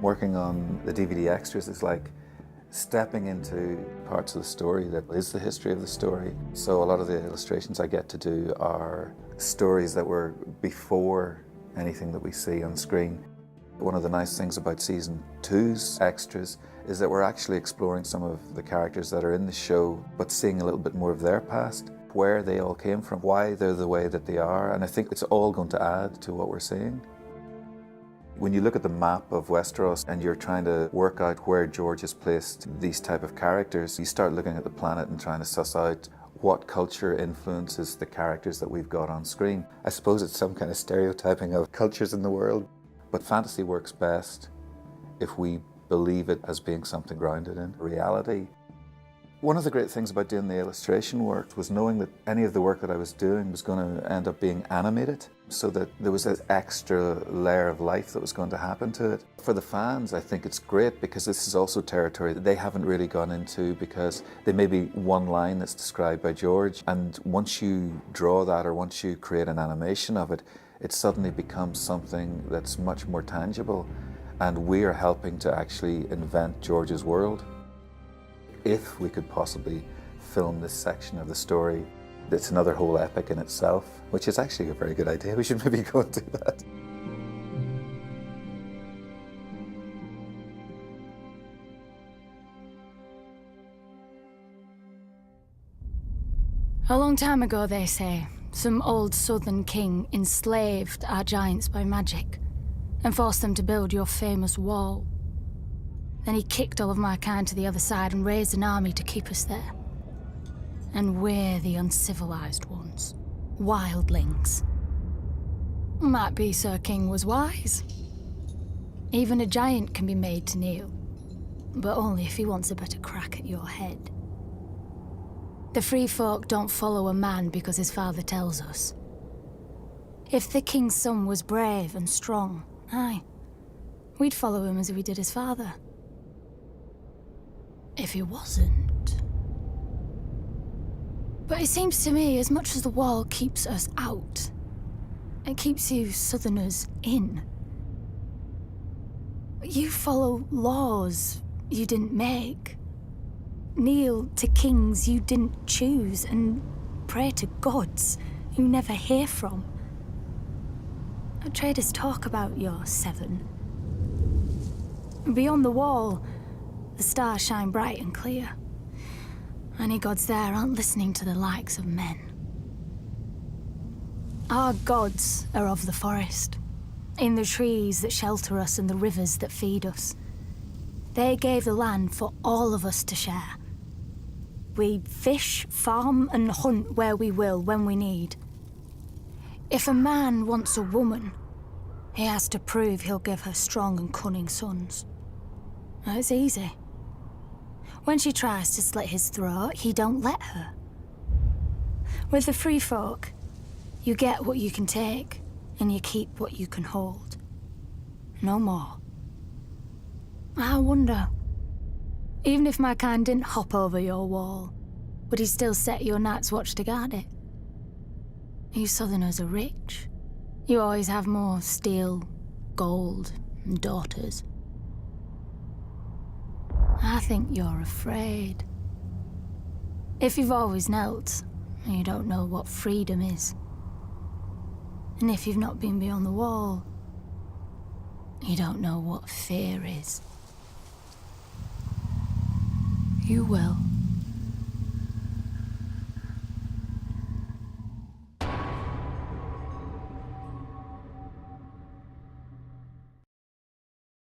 Working on the DVD extras is like stepping into parts of the story that is the history of the story. So a lot of the illustrations I get to do are stories that were before anything that we see on screen. One of the nice things about season 2's extras is that we're actually exploring some of the characters that are in the show, but seeing a little bit more of their past, where they all came from, why they're the way that they are, and I think it's all going to add to what we're seeing. When you look at the map of Westeros and you're trying to work out where George has placed these type of characters, you start looking at the planet and trying to suss out what culture influences the characters that we've got on screen. I suppose it's some kind of stereotyping of cultures in the world, but fantasy works best if we believe it as being something grounded in reality. One of the great things about doing the illustration work was knowing that any of the work that I was doing was going to end up being animated, so that there was an extra layer of life that was going to happen to it. For the fans, I think it's great because this is also territory that they haven't really gone into, because there may be one line that's described by George, and once you draw that or once you create an animation of it, it suddenly becomes something that's much more tangible, and we are helping to actually invent George's world. If we could possibly film this section of the story, it's another whole epic in itself, which is actually a very good idea. We should maybe go and do that. A long time ago, they say, some old southern king enslaved our giants by magic and forced them to build your famous wall. Then he kicked all of my kind to the other side and raised an army to keep us there. And we're the uncivilized ones, wildlings. Might be Sir King was wise. Even a giant can be made to kneel, but only if he wants a better crack at your head. The free folk don't follow a man because his father tells us. If the king's son was brave and strong, aye, we'd follow him as we did his father. If he wasn't. But it seems to me, as much as the wall keeps us out, it keeps you southerners in. You follow laws you didn't make, kneel to kings you didn't choose, and pray to gods you never hear from. Traders talk about your seven. Beyond the wall, the stars shine bright and clear. Any gods there aren't listening to the likes of men. Our gods are of the forest, in the trees that shelter us and the rivers that feed us. They gave the land for all of us to share. We fish, farm, and hunt where we will, when we need. If a man wants a woman, he has to prove he'll give her strong and cunning sons. It's easy. When she tries to slit his throat, he don't let her. With the free folk, you get what you can take, and you keep what you can hold. No more. I wonder, even if my kind didn't hop over your wall, would he still set your night's watch to guard it? You southerners are rich. You always have more steel, gold, and daughters. I think you're afraid. If you've always knelt, you don't know what freedom is. And if you've not been beyond the wall, you don't know what fear is. You will.